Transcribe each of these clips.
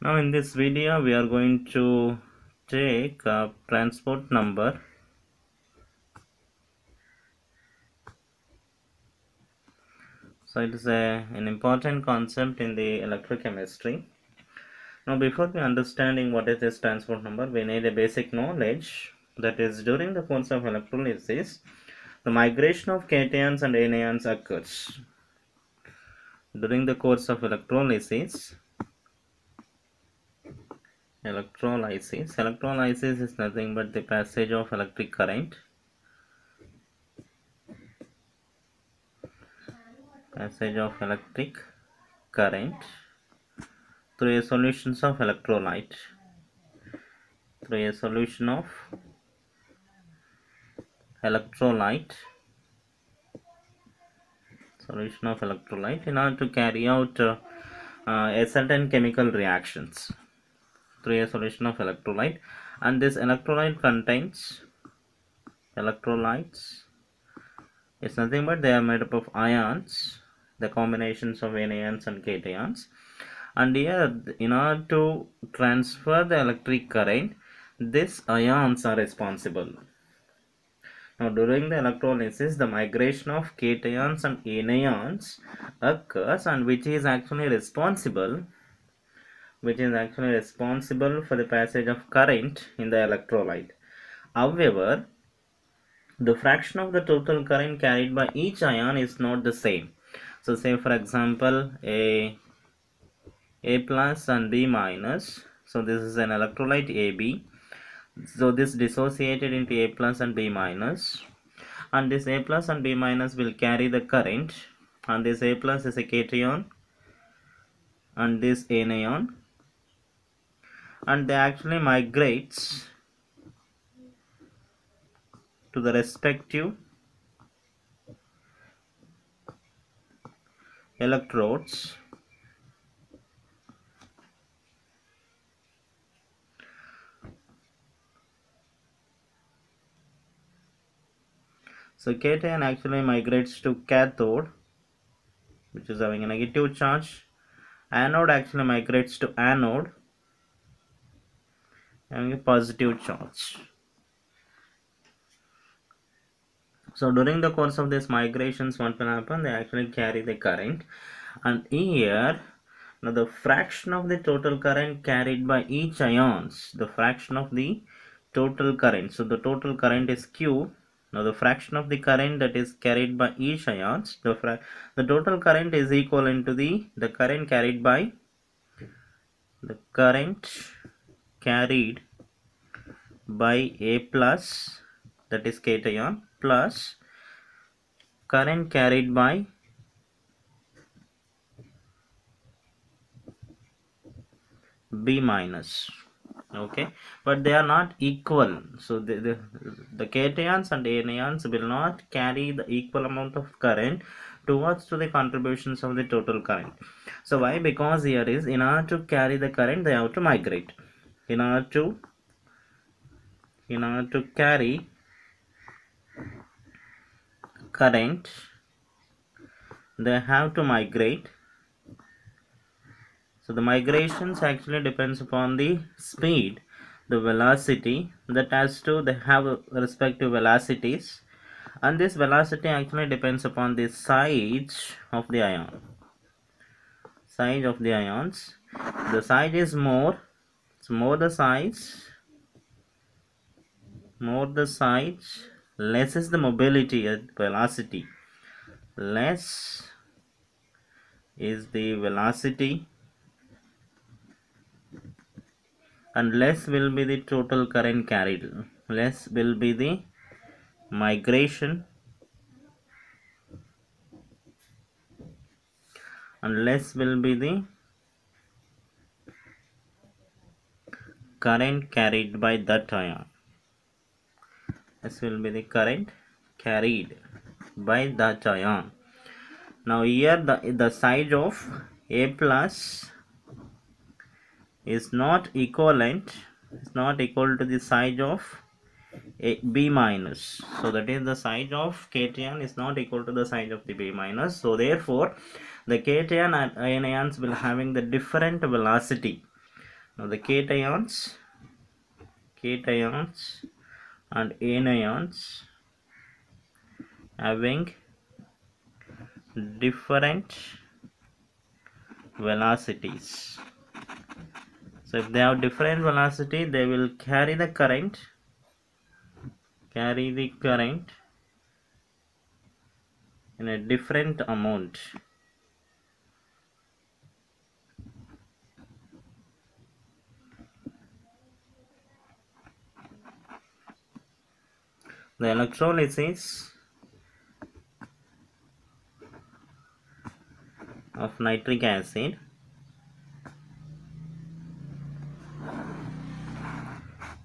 Now in this video we are going to take transport number. So it is an important concept in the electrochemistry. Now before we understanding what is this transport number, we need a basic knowledge, that is during the course of electrolysis the migration of cations and anions occurs. During the course of electrolysis is nothing but the passage of electric current through a solution of electrolyte in order to carry out a certain chemical reactions through a solution of electrolyte, and this electrolytes is nothing but they are made up of ions, the combinations of anions and cations, and here in order to transfer the electric current, these ions are responsible. Now during the electrolysis the migration of cations and anions occurs, and which is actually responsible for the passage of current in the electrolyte. However, the fraction of the total current carried by each ion is not the same. So say for example A plus and B minus. So this is an electrolyte AB. So this dissociated into A plus and B minus, and this A plus and B minus will carry the current, and this A plus is a cation and this anion, and they actually migrates to the respective electrodes So cation actually migrates to cathode, which is having a negative charge. Anode actually migrates to anode, having a positive charge. So during the course of these migrations, what will happen? They actually carry the current, and here now the fraction of the total current carried by each ions, the fraction of the total current. So the total current is Q. Now the fraction of the current that is carried by each ions, the total current is equivalent to the current carried by A plus, that is cation, plus current carried by B minus. Okay, but they are not equal. So the cations and anions will not carry the equal amount of current towards to the contributions of the total current. So why? Because here is, in order to carry the current they have to migrate. In order to carry current they have to migrate. So the migrations actually depends upon the speed, the velocity, that has to they have respective velocities, and this velocity actually depends upon the size of the ion. The size is more, so more the size, less is the mobility at velocity. Less is the velocity and less will be the total current carried. Less will be the migration and less will be the current carried by that ion. This will be the current carried by that ion. Now here the size of A plus is not equal to the size of B minus. So that is, the size of cation is not equal to the size of the B minus. So therefore the cation and anions will having the different velocity. Now the cations and anions having different velocities. So if they have different velocity, they will carry the current in a different amount. The electrolysis of nitric acid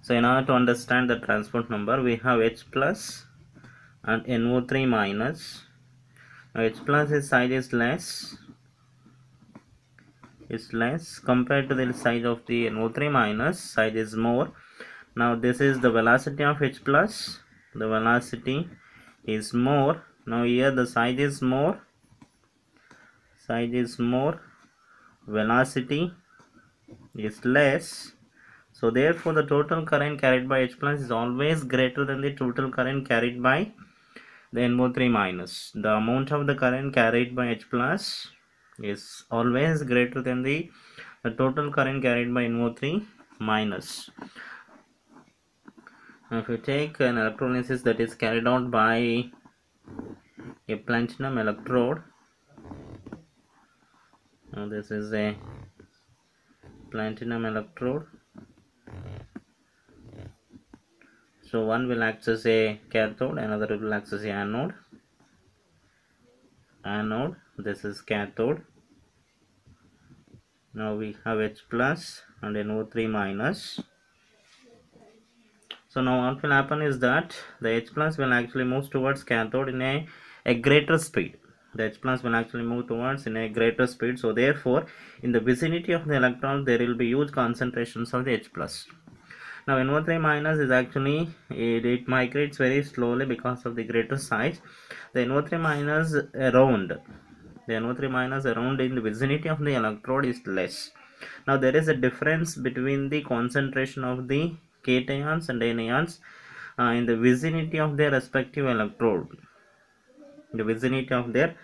so in order to understand the transport number, we have H plus and NO3 minus. Now H plus is size is less compared to the size of the NO3 minus, size is more. Now this is the velocity of H plus, the velocity is more. Now here the size is more, velocity is less. So therefore the total current carried by H plus is always greater than the total current carried by the NO3 minus. The amount of the current carried by H plus is always greater than the total current carried by NO3 minus. Now if you take an electrolysis that is carried out by a platinum electrode, now this is a platinum electrode. So one will act as a cathode, another will act as a anode. This is cathode. Now we have H plus and NO3 minus. So now what will happen is that the H plus will actually move towards cathode in a greater speed. The H plus will actually move towards in a greater speed. So therefore, in the vicinity of the electron, there will be huge concentrations of the H plus. Now NO3 minus is actually, it migrates very slowly because of the greater size. The NO3 minus around in the vicinity of the electrode is less. Now there is a difference between the concentration of the cations and anions in the vicinity of their respective electrode. That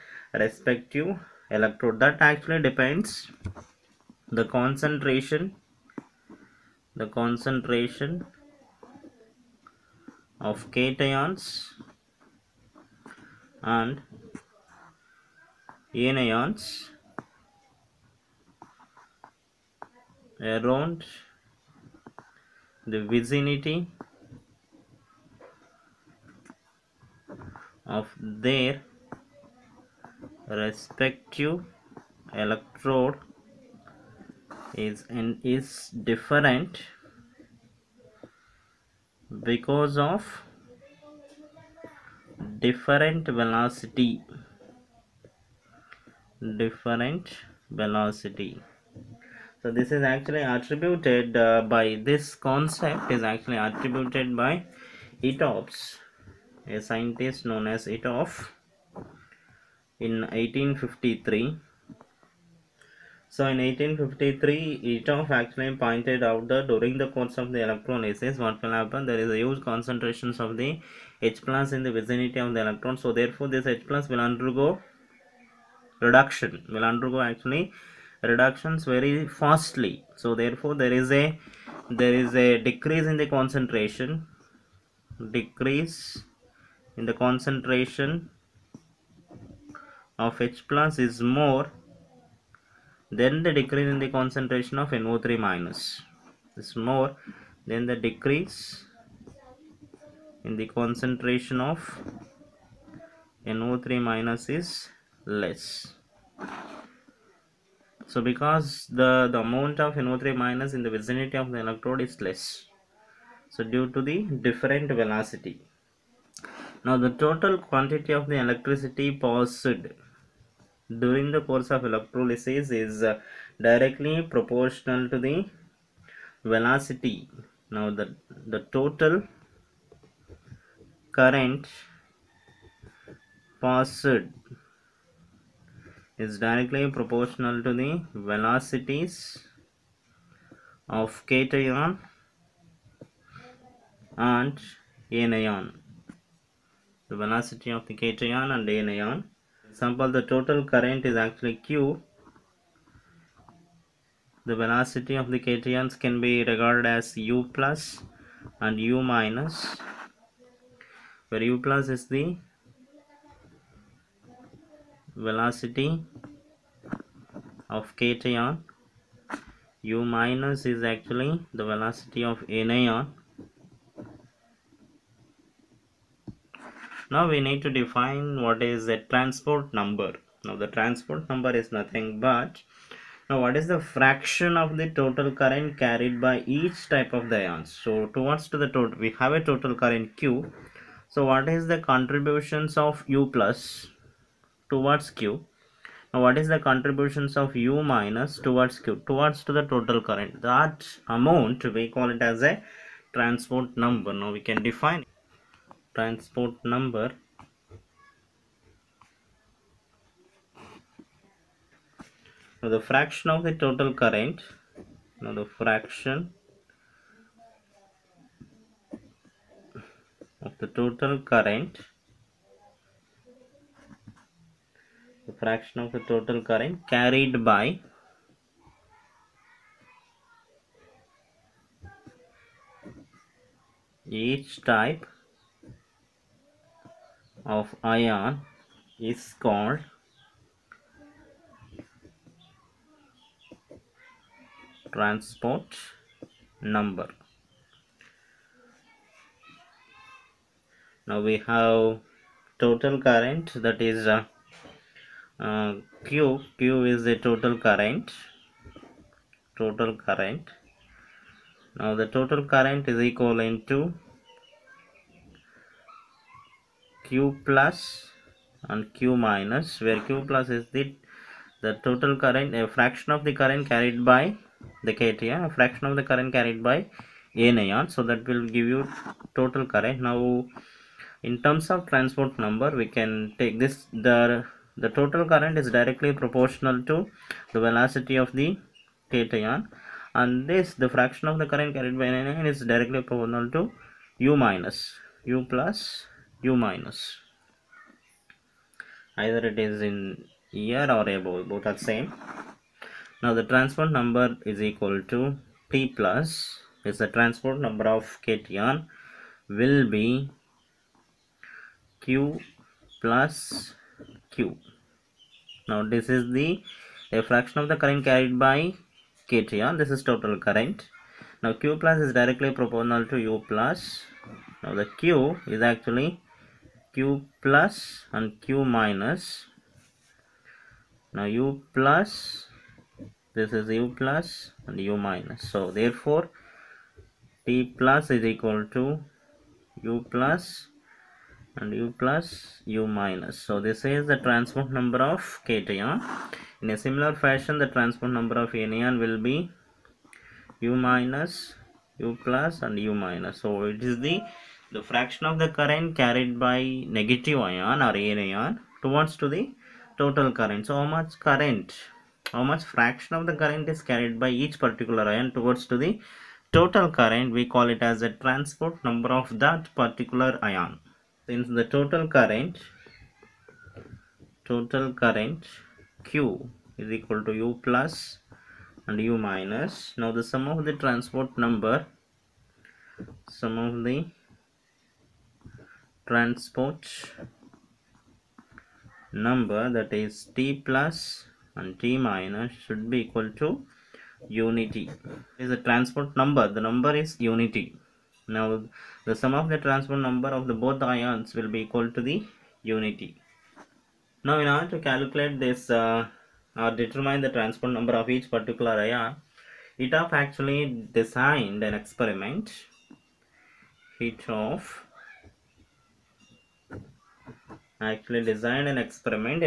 actually depends the concentration of cations and anions around the vicinity of their respective electrode is different because of different velocity. So this is actually attributed by this concept is actually attributed by Eotopes, a scientist known as Eotoph, in 1853. So in 1853, Eotoph actually pointed out that during the course of the electrolysis, what will happen? There is a huge concentrations of the H plus in the vicinity of the electron. So therefore, this H plus will undergo reduction. Reductions very fastly. So therefore, there is a decrease in the concentration. Of H plus is more than the decrease in the concentration of NO3 minus. Is more than the decrease in the concentration of NO3 minus is less. So because the amount of NO3 minus in the vicinity of the electrode is less, so due to the different velocity. Now the total quantity of the electricity passed during the course of electrolysis is directly proportional to the velocity. Now the total current passed is directly proportional to the velocities of cation and anion. The velocity of the cation and anion. For example, the total current is actually Q. The velocity of the cations can be regarded as U plus and U minus, where U plus is the velocity of cation, U minus is actually the velocity of anion. Now we need to define what is a transport number. Now the transport number is nothing but, now what is the fraction of the total current carried by each type of the ions. So towards to the total, we have a total current Q. So what is the contributions of U plus towards Q? Now what is the contributions of U minus towards Q, towards to the total current? That amount we call it as a transport number. Now we can define transport number. Now the fraction of the total current, now the fraction of the total current, the fraction of the total current carried by each type of ion is called transport number. Now we have total current, that is Q is the total current. Now the total current is equivalent to Q plus and Q minus, where Q plus is the total current, a fraction of the current carried by the cation, a fraction of the current carried by anion, so that will give you total current. Now in terms of transport number, we can take this, the total current is directly proportional to the velocity of the cation, and this, the fraction of the current carried by anion, is directly proportional to U minus, U plus, U minus. Either it is in year or above, both are same. Now the transport number is equal to T plus, is the transport number of cation will be Q plus Q. Now this is the fraction of the current carried by cation, this is total current. Now Q plus is directly proportional to U plus. Now the Q is actually Q plus and Q minus. Now U plus, this is U plus and U minus. So therefore T plus is equal to U plus and U plus U minus. So this is the transport number of cation. In a similar fashion, the transport number of anion will be U minus, U plus and U minus. So it is the fraction of the current carried by negative ion or anion towards to the total current. So how much fraction of the current is carried by each particular ion towards to the total current, we call it as a transport number of that particular ion. Since the total current Q is equal to U plus and U minus, now the sum of the transport number, that is T plus and T minus, should be equal to unity. Is a transport number, the number is unity. Now the sum of the transport number of the both ions will be equal to the unity. Now in order to calculate this or determine the transport number of each particular ion, Hitov actually designed an experiment. In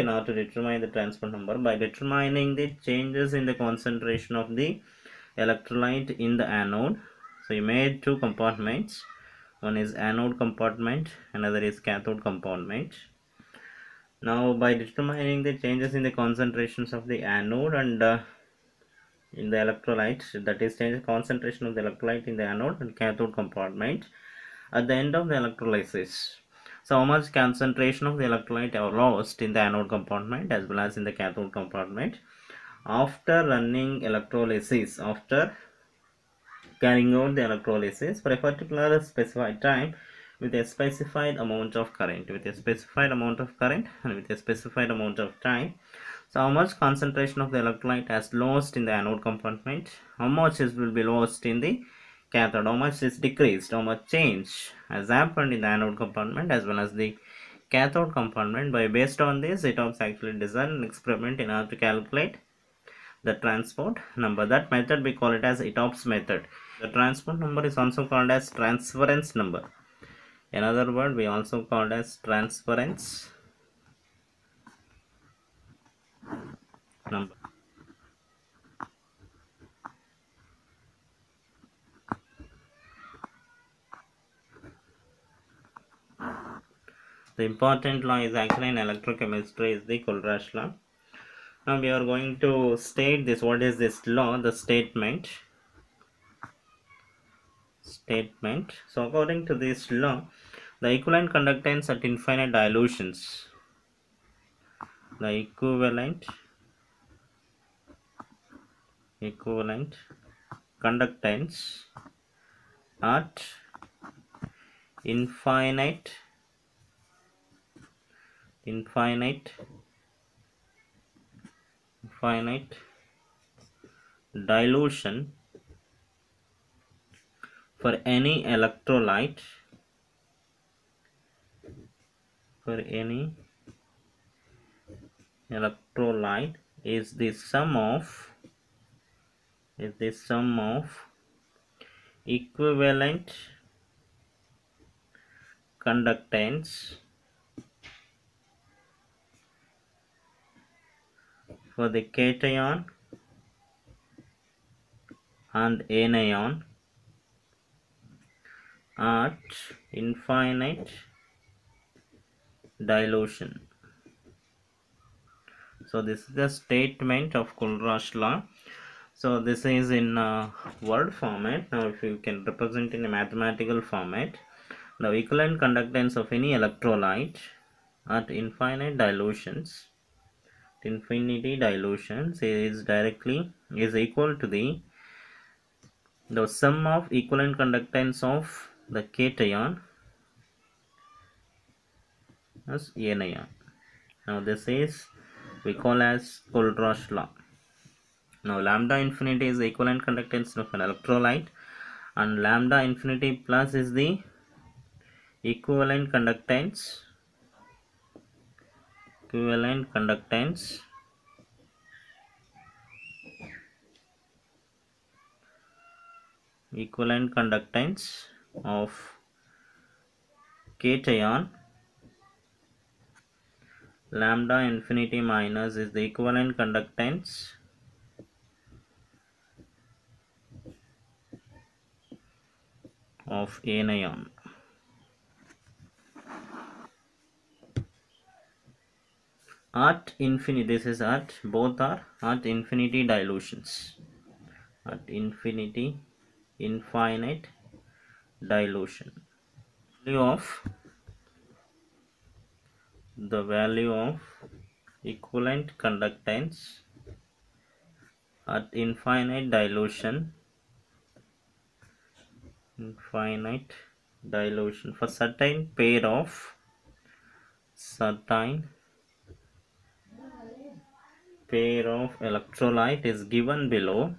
order to determine the transport number by determining the changes in the concentration of the electrolyte in the anode. So he made two compartments. One is anode compartment, another is cathode compartment. Now by determining the changes in the concentrations of the anode and in the electrolyte, that is change concentration of the electrolyte in the anode and cathode compartment at the end of the electrolysis. So how much concentration of the electrolyte are lost in the anode compartment as well as in the cathode compartment after running electrolysis, after carrying out the electrolysis for a particular specified time with a specified amount of current, with a specified amount of current and with a specified amount of time. So how much concentration of the electrolyte has lost in the anode compartment, how much will be lost in the cathode, how much is decreased, how much change has happened in the anode compartment as well as the cathode compartment. By based on this, ETOPS actually designed an experiment in order to calculate the transport number. That method we call it as ETOPS method. The transport number is also called as transference number. Another word we also called as transference number. The important law is actually in electrochemistry is the Kulraj law. Now we are going to state this. What is this law? The statement. So according to this law, the equivalent conductance at infinite dilutions, the equivalent conductance at infinite dilution for any electrolyte is the sum of equivalent conductance for the cation and anion at infinite dilution. So this is the statement of Kulraj law. So this is in word format. Now if you can represent in a mathematical format, the equivalent conductance of any electrolyte at infinity dilutions is equal to the sum of equivalent conductance of the cation as anion. Now this is we call as Kulraj law. Now lambda infinity is the equivalent conductance of an electrolyte, and lambda infinity plus is the equivalent conductance of cation. Lambda infinity minus is the equivalent conductance of anion. At infinity, this is at, both are at infinity dilutions. At infinite dilution. The value of equivalent conductance at infinite dilution for certain pair of electrolyte is given below.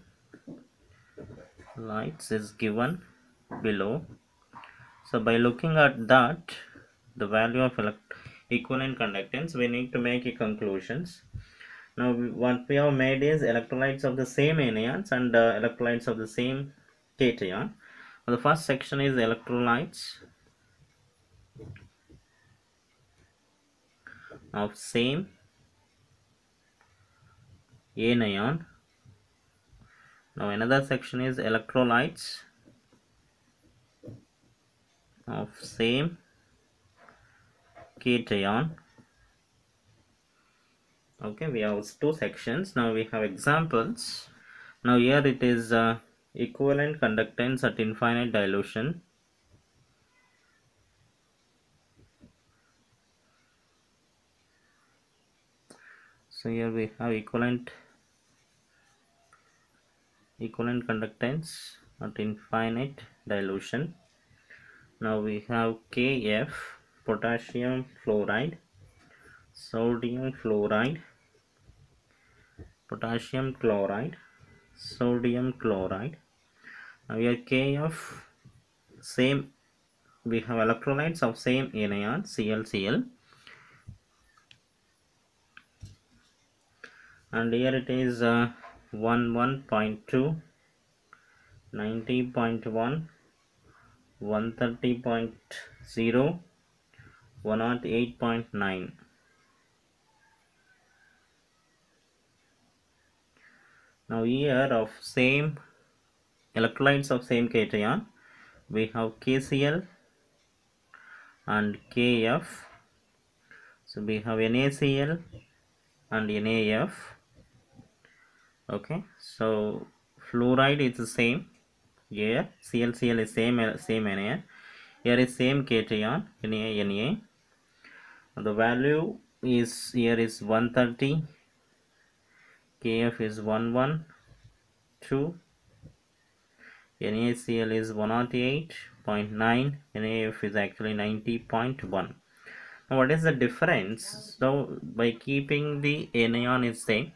So by looking at that, the value of equivalent conductance, we need to make a conclusions. Now what we have made is electrolytes of the same anions and electrolytes of the same cation. The first section is electrolytes of same anion. Now another section is electrolytes of same cation. Okay, we have two sections. Now we have examples. Now here it is equivalent conductance at infinite dilution. So here we have equivalent conductance at infinite dilution. Now we have Kf, potassium fluoride, sodium fluoride, potassium chloride, sodium chloride. Now here Kf, same, we have electrolytes of same anion, ClCl, and here it is 11.2, 90.1, 130.0, 108.9. Now here of same electrolytes of same cation, we have KCl and Kf. So we have NaCl and NaF. Okay, so fluoride is the same. Here ClCl is same anion. Here is same cation, Na. The value is here is 130. Kf is 112. NaCl is 108.9. NaF is actually 90.1. Now what is the difference? So by keeping the anion is same,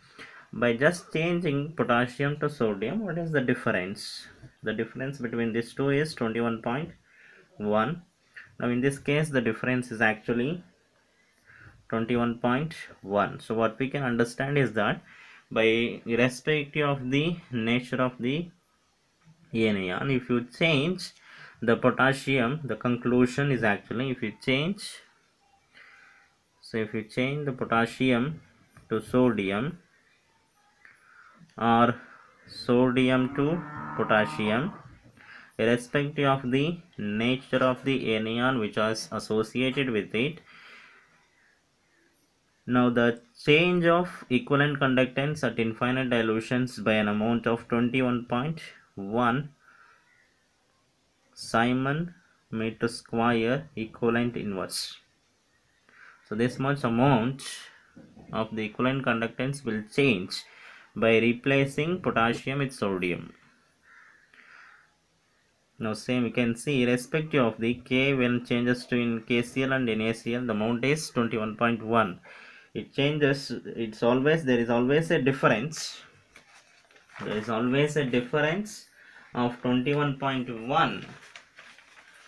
by just changing potassium to sodium, what is the difference? The difference between these two is 21.1. Now in this case the difference is actually 21.1. So what we can understand is that by irrespective of the nature of the anion, if you change the potassium, the conclusion is actually, if you change the potassium to sodium or sodium to potassium, irrespective of the nature of the anion which is associated with it, now the change of equivalent conductance at infinite dilutions by an amount of 21.1 Simon meter square equivalent inverse. So this much amount of the equivalent conductance will change by replacing potassium with sodium. Now same, you can see irrespective of the K when changes to in KCl and NaCl, the amount is 21.1. It changes, it's always, there is always a difference. There is always a difference of 21.1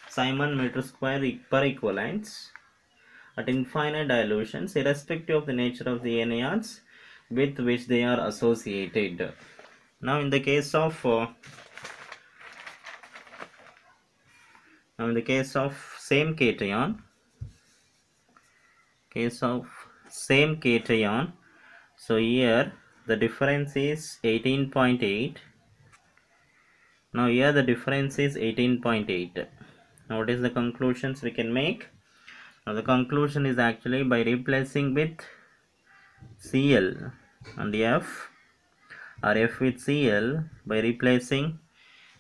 Simon meter square per equivalence at infinite dilutions, irrespective of the nature of the anions with which they are associated. Now in the case of same cation, so here the difference is 18.8. Now here the difference is 18.8. Now what is the conclusions we can make? Now the conclusion is actually by replacing with Cl and F, or F with Cl, by replacing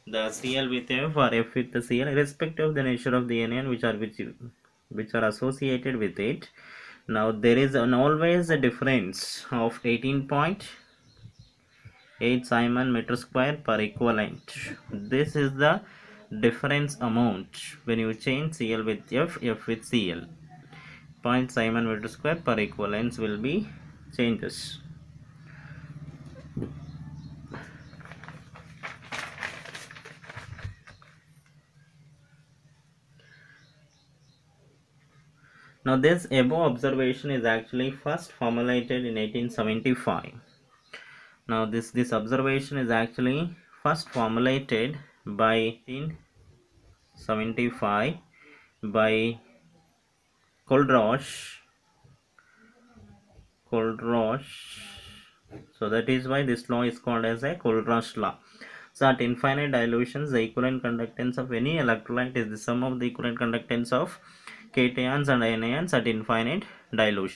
the Cl with F or F with the Cl, irrespective of the nature of the anion which are associated with it. Now there is always a difference of 18.8 Simon meter square per equivalent. This is the difference amount when you change Cl with F, F with Cl. 0. Simon meter square per equivalence will be changes. Now this above observation is actually first formulated in 1875. Now this observation is actually first formulated by 1875 by Kohlrausch. So that is why this law is called as a Kohlrausch law. So at infinite dilutions, the equivalent conductance of any electrolyte is the sum of the equivalent conductance of cations and anions at infinite dilution.